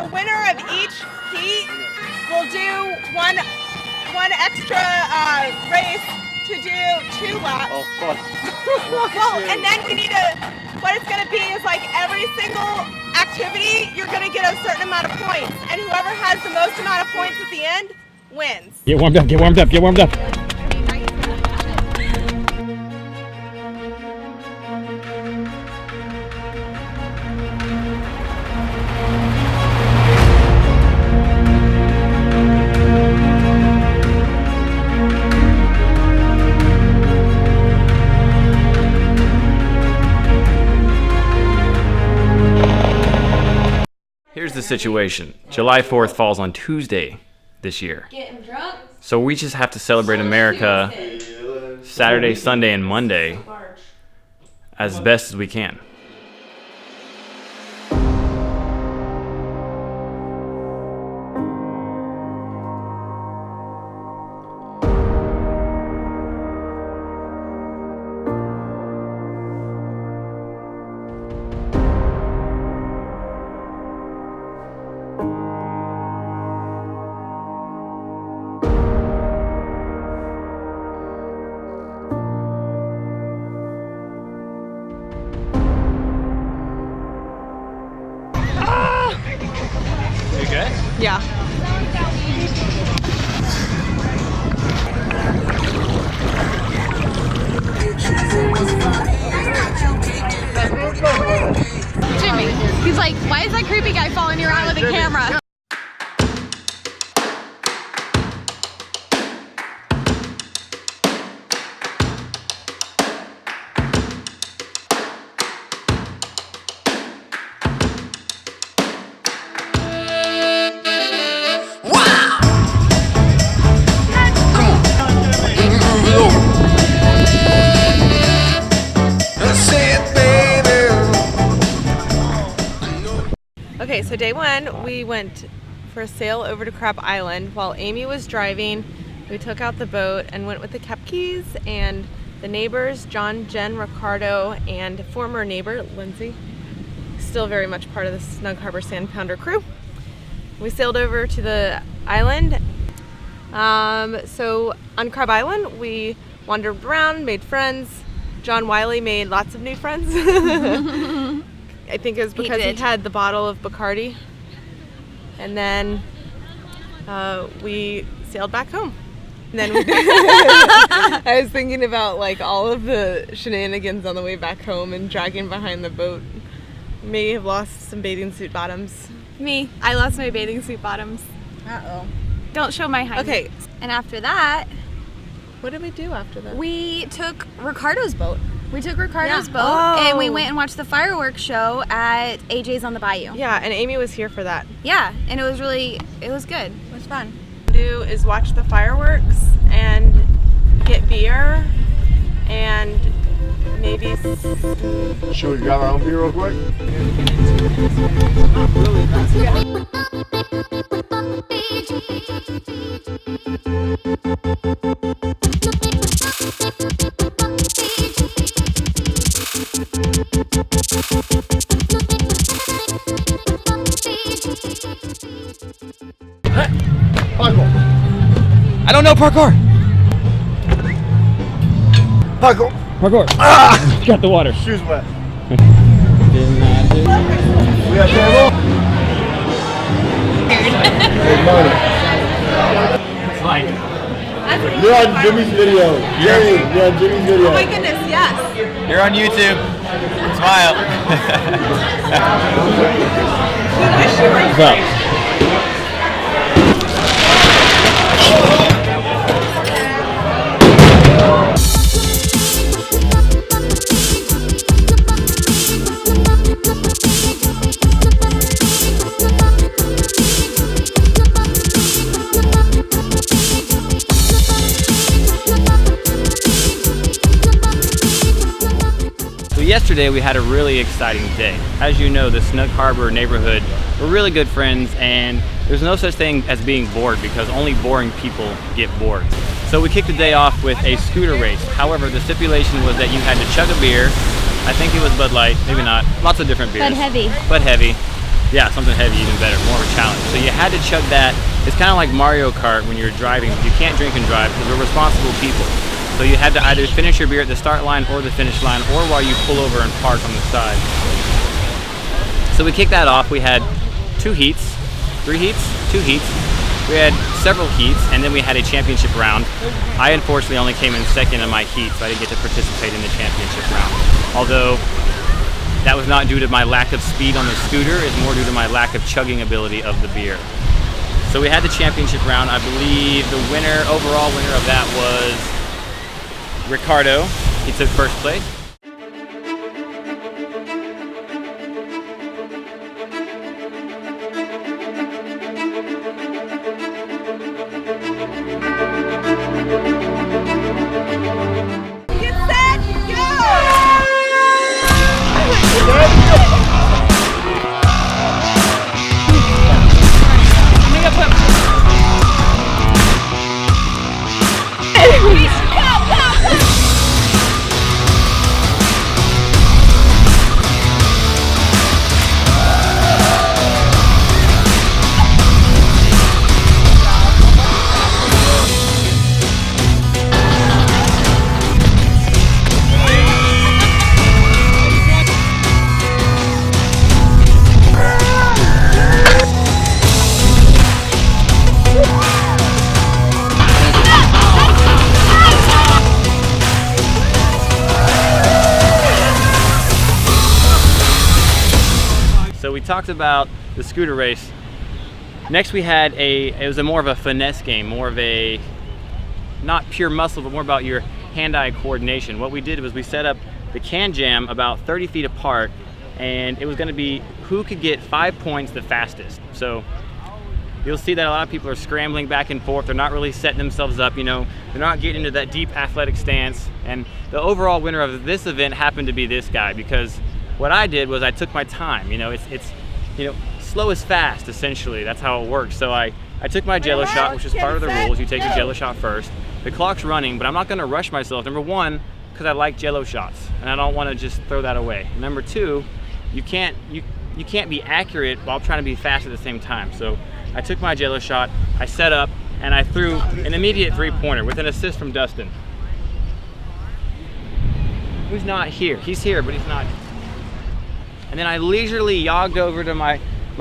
the winner of each heat will do one extra race to do 2 laps. Oh, fuck. Well, and then we need to, what it's going to be is like every single activity, you're going to get a certain amount of points. And whoever has the most amount of points at the end wins. Get warmed up, get warmed up, get warmed up. Here's the situation. July 4th falls on Tuesday this year. Getting drunk. So we just have to celebrate America Saturday, Sunday, and Monday as best as we can. Yeah. Jimmy, he's like, why is that creepy guy following you around with a camera? Okay, so day one, we went for a sail over to Crab Island. While Amy was driving, we took out the boat and went with the Kepkes and the neighbors, John, Jen, Ricardo, and former neighbor, Lindsay, still very much part of the Snug Harbor Sand Pounder crew. We sailed over to the island. So on Crab Island, we wandered around, made friends. John Wiley made lots of new friends. I think it was because he had the bottle of Bacardi. And then we sailed back home. And then I was thinking about like all of the shenanigans on the way back home and dragging behind the boat. May have lost some bathing suit bottoms. Me, I lost my bathing suit bottoms. Uh-oh. Don't show my height. Okay. And after that, What did we do after that? we took Ricardo's boat. We took Ricardo's boat Oh. and we went and watched the fireworks show at AJ's on the Bayou. Yeah, and Amy was here for that. Yeah, and it was good. It was fun. Do is watch the fireworks and get beer and maybe Should we grab our own beer real quick? I don't know parkour! Parkour! Parkour! Ah! Got the water. Shoes wet. We got camera? It's like... You're on Jimmy's video. You're on Jimmy's video. Oh my goodness, yes. You're on YouTube. Smile. What's up? Yesterday we had a really exciting day. As you know, the Snug Harbor neighborhood, we're really good friends, and there's no such thing as being bored because only boring people get bored. So we kicked the day off with a scooter race. However, the stipulation was that you had to chug a beer. I think it was Bud Light, maybe not. Lots of different beers. Bud Heavy. Bud Heavy. Yeah, something heavy, even better, more of a challenge. So you had to chug that. It's kind of like Mario Kart when you're driving. You can't drink and drive because we're responsible people. So you had to either finish your beer at the start line or the finish line, or while you pull over and park on the side. So we kicked that off. We had 2 heats, 3 heats, 2 heats. We had several heats, and then we had a championship round. I unfortunately only came in second in my heat, so I didn't get to participate in the championship round. Although that was not due to my lack of speed on the scooter, it's more due to my lack of chugging ability of the beer. So we had the championship round. I believe the overall winner of that was Ricardo. He took first place. We talked about the scooter race. Next we had it was more of a finesse game, more of a, not pure muscle, but more about your hand-eye coordination. What we did was we set up the can jam about 30 feet apart, and it was gonna be who could get 5 points the fastest. So you'll see that a lot of people are scrambling back and forth. They're not really setting themselves up, you know, they're not getting into that deep athletic stance. And the overall winner of this event happened to be this guy, because what I did was I took my time. You know, it's you know, slow is fast, essentially. That's how it works. So I took my jello shot, which is part of the rules. You take your jello shot first. The clock's running, but I'm not gonna rush myself. Number one, because I like jello shots, and I don't wanna just throw that away. Number two, you can't be accurate while trying to be fast at the same time. So I took my jello shot, I set up, and I threw an immediate 3-pointer with an assist from Dustin, who's not here. He's here, but he's not. And then I leisurely yogged over to my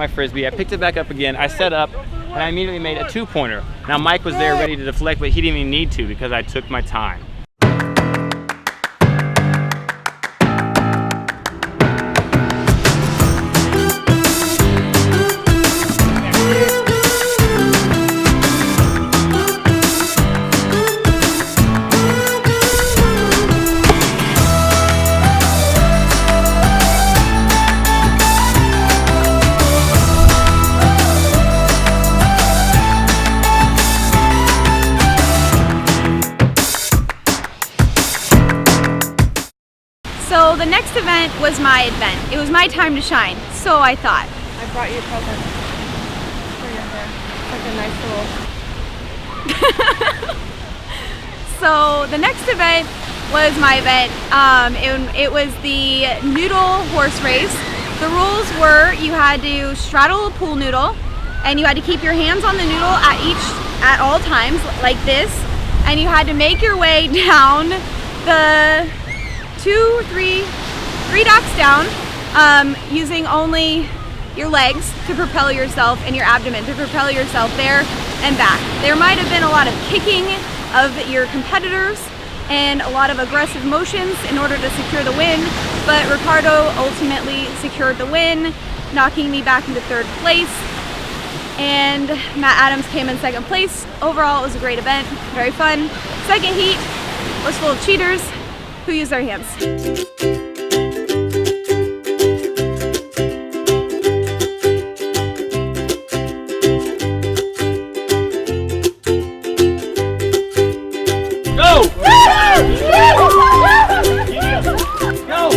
Frisbee. I picked it back up again. I set up, and I immediately made a 2-pointer. Now Mike was there ready to deflect, but he didn't even need to because I took my time. So the next event was my event. It was my time to shine, so I thought. I brought you a present for your hair. It's like a nice little... So the next event was my event. It was the Noodle horse race. The rules were you had to straddle a pool noodle, and you had to keep your hands on the noodle at all times, like this, and you had to make your way down the three docks down, using only your legs to propel yourself and your abdomen to propel yourself there and back. There might have been a lot of kicking of your competitors and a lot of aggressive motions in order to secure the win, but Ricardo ultimately secured the win, knocking me back into 3rd place, and Matt Adams came in 2nd place. Overall, it was a great event, very fun. 2nd heat was full of cheaters who used their hands. Go! Go!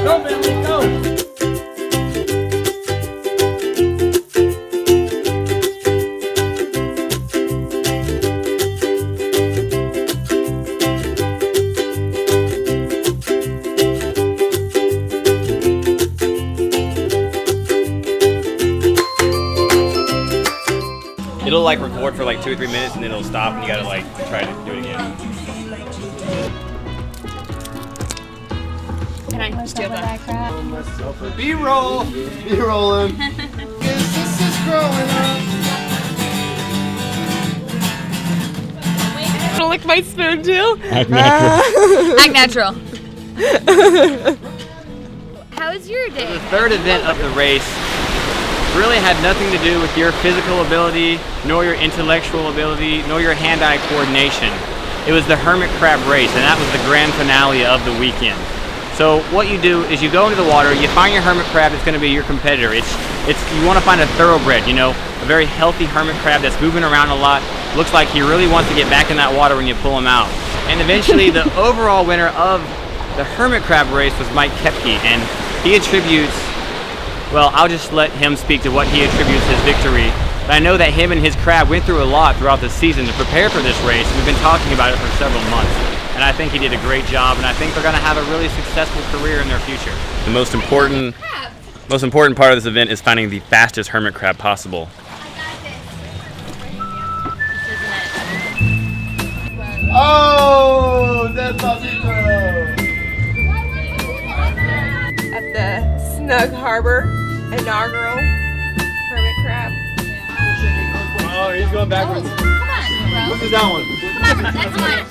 Go, Bentley, go! It'll like record for like 2 or 3 minutes and then it'll stop and you gotta like try to do it again. Can I just do that crap? B-roll! B-rolling. This is growing up. I'm gonna lick my spoon too. Act natural. Act natural. How was your day? The third event of the race really had nothing to do with your physical ability, nor your intellectual ability, nor your hand-eye coordination. It was the Hermit Crab race, and that was the grand finale of the weekend. So what you do is you go into the water, you find your hermit crab that's going to be your competitor. You want to find a thoroughbred, you know, a very healthy hermit crab that's moving around a lot. Looks like he really wants to get back in that water when you pull him out. And eventually the overall winner of the hermit crab race was Mike Kepke, and he attributes, well, I'll just let him speak to what he attributes his victory. But I know that him and his crab went through a lot throughout the season to prepare for this race. We've been talking about it for several months. And I think he did a great job, and I think they're going to have a really successful career in their future. The most important part of this event is finding the fastest hermit crab possible. Oh, that's Papito. At the Snug Harbor inaugural hermit crab. Oh, he's going backwards. This is that one. That's mine.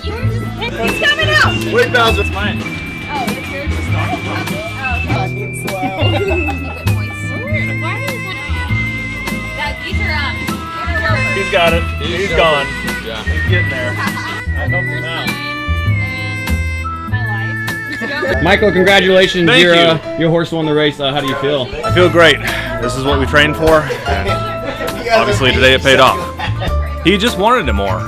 He's coming out. Wait, Bowser. It's mine. Oh, it's yours. Oh, okay. Keep it moist. Why is that? These are He's got it. He's gone. Yeah. He's getting there. I helped him out. Michael, congratulations. Thank Your horse won the race. How do you feel? I feel great. This is what we trained for. And obviously today it paid off. He just wanted it more.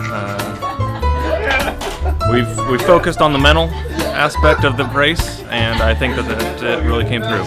We've focused on the mental aspect of the race, and I think that it really came through.